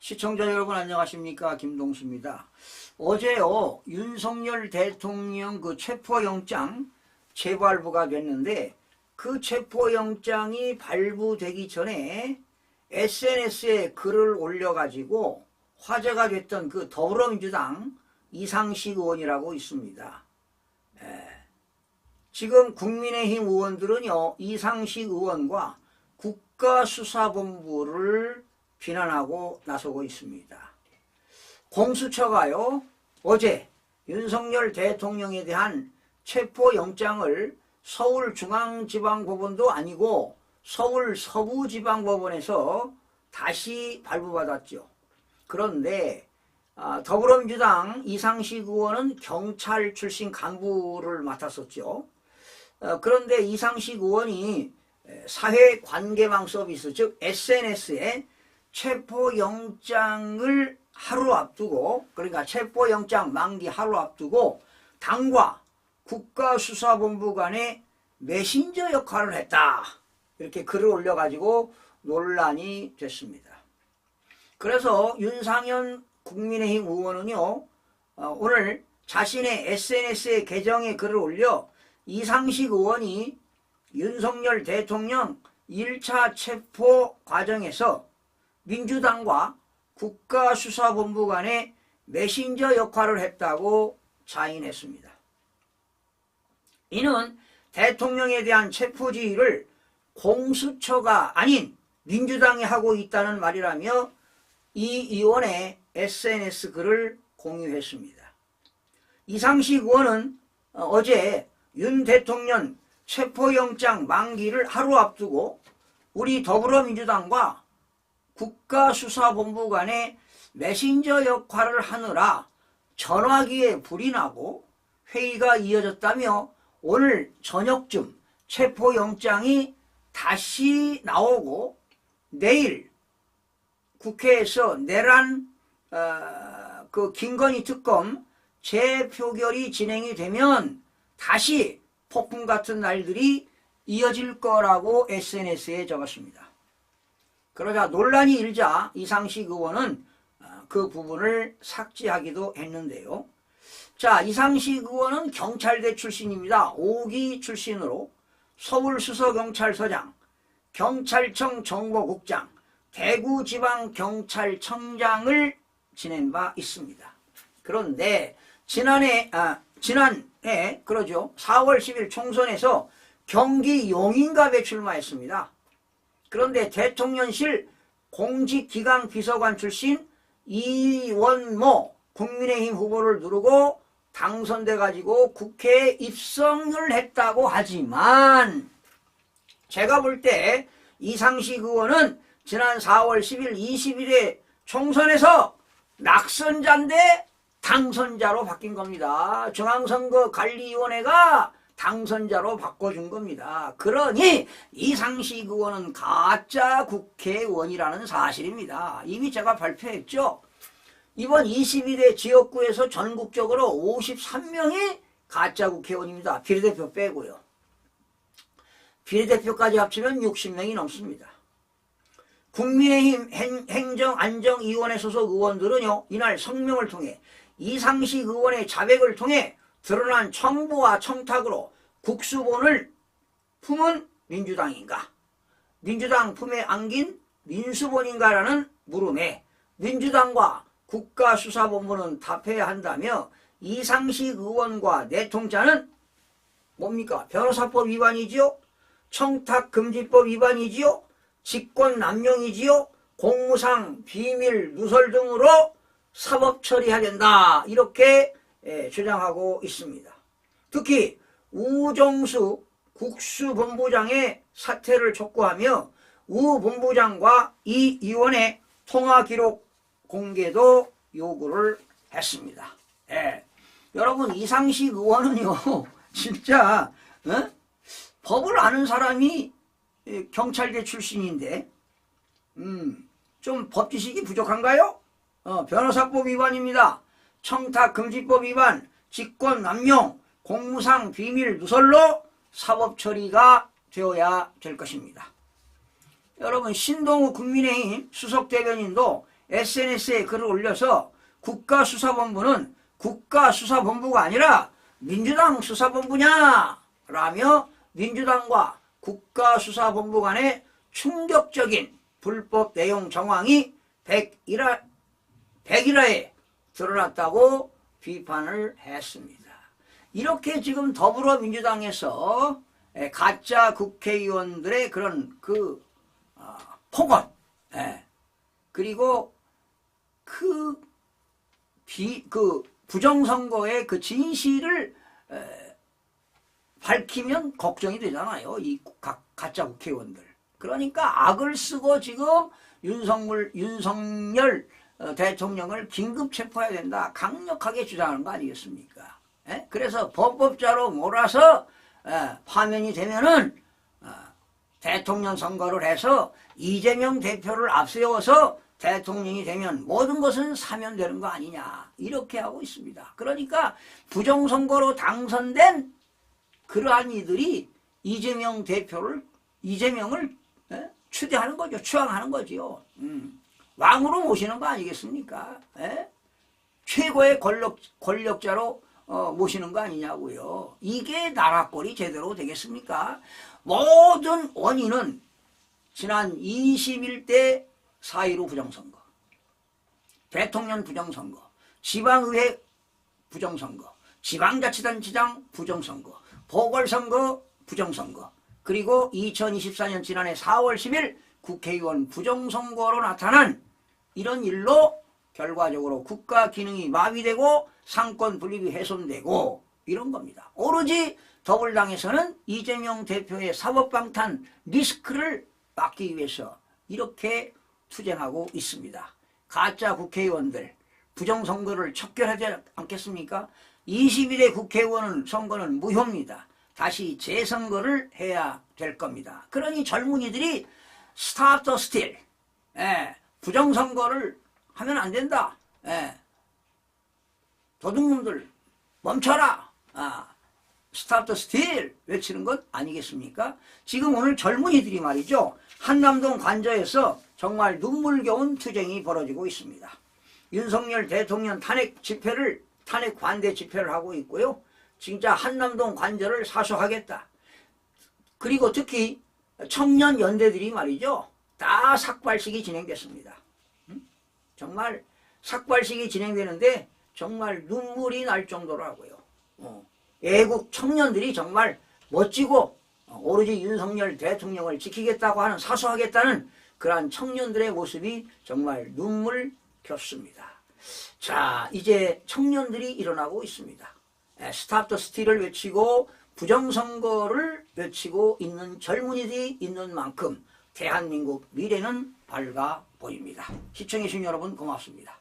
시청자 여러분 안녕하십니까, 김동수입니다. 어제요 윤석열 대통령 그 체포영장 재발부가 됐는데, 그 체포영장이 발부되기 전에 SNS에 글을 올려가지고 화제가 됐던 그 더불어민주당 이상식 의원이라고 있습니다. 지금 국민의힘 의원들은요 이상식 의원과 국가수사본부를 비난하고 나서고 있습니다. 공수처가요 어제 윤석열 대통령에 대한 체포영장을 서울중앙지방법원도 아니고 서울 서부지방법원에서 다시 발부받았죠. 그런데 더불어민주당 이상식 의원은 경찰 출신 간부를 맡았었죠. 그런데 이상식 의원이 사회관계망 서비스, 즉 SNS에 체포영장을 하루 앞두고, 그러니까 체포영장 만기 하루 앞두고 당과 국가수사본부 간에 메신저 역할을 했다, 이렇게 글을 올려가지고 논란이 됐습니다. 그래서 윤상현 국민의힘 의원은요 오늘 자신의 SNS에 계정에 글을 올려 이상식 의원이 윤석열 대통령 1차 체포 과정에서 민주당과 국가수사본부 간에 메신저 역할을 했다고 자인했습니다. 이는 대통령에 대한 체포지휘를 공수처가 아닌 민주당이 하고 있다는 말이라며 이 의원의 SNS 글을 공유했습니다. 이상식 의원은 어제 윤 대통령 체포영장 만기를 하루 앞두고 우리 더불어민주당과 국가수사본부 간에 메신저 역할을 하느라 전화기에 불이 나고 회의가 이어졌다며 오늘 저녁쯤 체포영장이 다시 나오고 내일 국회에서 내란 그 김건희 특검 재표결이 진행이 되면 다시 폭풍 같은 날들이 이어질 거라고 SNS에 적었습니다. 그러자 논란이 일자 이상식 의원은 그 부분을 삭제하기도 했는데요. 자, 이상식 의원은 경찰대 출신입니다. 5기 출신으로 서울수서경찰서장, 경찰청 정보국장, 대구지방경찰청장을 지낸 바 있습니다. 그런데 지난해 그러죠, 4월 10일 총선에서 경기 용인갑에 출마했습니다. 그런데 대통령실 공직기강 비서관 출신 이원모 국민의힘 후보를 누르고 당선돼 가지고 국회에 입성을 했다고 하지만, 제가 볼 때 이상식 의원은 지난 4월 10일 20일에 총선에서 낙선자인데 당선자로 바뀐 겁니다. 중앙선거관리위원회가 당선자로 바꿔준 겁니다. 그러니 이상식 의원은 가짜 국회의원이라는 사실입니다. 이미 제가 발표했죠. 이번 22대 지역구에서 전국적으로 53명이 가짜 국회의원입니다. 비례대표 빼고요. 비례대표까지 합치면 60명이 넘습니다. 국민의힘 행정안정위원회 소속 의원들은요 이날 성명을 통해 이상식 의원의 자백을 통해 드러난 청부와 청탁으로 국수본을 품은 민주당인가, 민주당 품에 안긴 민수본인가라는 물음에 민주당과 국가수사본부는 답해야 한다며 이상식 의원과 내통자는 뭡니까? 변호사법 위반이지요, 청탁금지법 위반이지요, 직권남용이지요, 공무상 비밀 누설 등으로 사법 처리해야 된다, 이렇게 주장하고 있습니다. 특히 우정수 국수본부장의 사퇴를 촉구하며 우 본부장과 이 의원의 통화 기록 공개도 요구를 했습니다. 여러분, 이상식 의원은요 진짜 법을 아는 사람이 경찰대 출신인데 좀 법지식이 부족한가요? 변호사법 위반입니다. 청탁금지법 위반, 직권남용, 공무상 비밀 누설로 사법 처리가 되어야 될 것입니다. 여러분, 신동우 국민의힘 수석대변인도 SNS에 글을 올려서 국가수사본부는 국가수사본부가 아니라 민주당 수사본부냐 라며 민주당과 국가수사본부 간의 충격적인 불법 내용 정황이 100일화에 드러났다고 비판을 했습니다. 이렇게 지금 더불어민주당에서 가짜 국회의원들의 그런 폭언, 그리고 부정선거의 그 진실을 밝히면 걱정이 되잖아요. 이 가짜 국회의원들. 그러니까 악을 쓰고 지금 윤석열 대통령을 긴급 체포해야 된다. 강력하게 주장하는 거 아니겠습니까? 그래서 범법자로 몰아서 파면이 되면은 대통령 선거를 해서 이재명 대표를 앞세워서 대통령이 되면 모든 것은 사면되는 거 아니냐 이렇게 하고 있습니다. 그러니까 부정선거로 당선된 그러한 이들이 이재명을 추대하는 거죠. 추앙하는 거지요. 왕으로 모시는 거 아니겠습니까? 최고의 권력자로 모시는 거 아니냐고요. 이게 나라꼴이 제대로 되겠습니까? 모든 원인은 지난 21대 4.15 부정선거, 대통령 부정선거, 지방의회 부정선거, 지방자치단체장 부정선거, 보궐선거 부정선거, 그리고 2024년 지난해 4월 10일 국회의원 부정선거로 나타난 이런 일로 결과적으로 국가 기능이 마비되고 상권 분립이 훼손되고 이런 겁니다. 오로지 더불당에서는 이재명 대표의 사법방탄 리스크를 막기 위해서 이렇게 투쟁하고 있습니다. 가짜 국회의원들 부정선거를 척결하지 않겠습니까? 22대 국회의원 선거는 무효입니다. 다시 재선거를 해야 될 겁니다. 그러니 젊은이들이 스탑 더 스틸, 부정선거를 하면 안 된다. 도둑놈들 멈춰라. 스탑 더 스틸 외치는 것 아니겠습니까? 지금 오늘 젊은이들이 말이죠. 한남동 관저에서 정말 눈물겨운 투쟁이 벌어지고 있습니다. 윤석열 대통령 탄핵 관대 집회를 하고 있고요. 진짜 한남동 관저를 사수하겠다. 그리고 특히 청년 연대들이 말이죠. 다 삭발식이 진행됐습니다. 정말 삭발식이 진행되는데 정말 눈물이 날 정도라고요. 애국 청년들이 정말 멋지고 오로지 윤석열 대통령을 지키겠다고 하는 사수하겠다는 그러한 청년들의 모습이 정말 눈물 겹습니다. 자, 이제 청년들이 일어나고 있습니다. 스탑 더 스틸을 외치고 부정선거를 외치고 있는 젊은이들이 있는 만큼 대한민국 미래는 밝아 보입니다. 시청해주신 여러분 고맙습니다.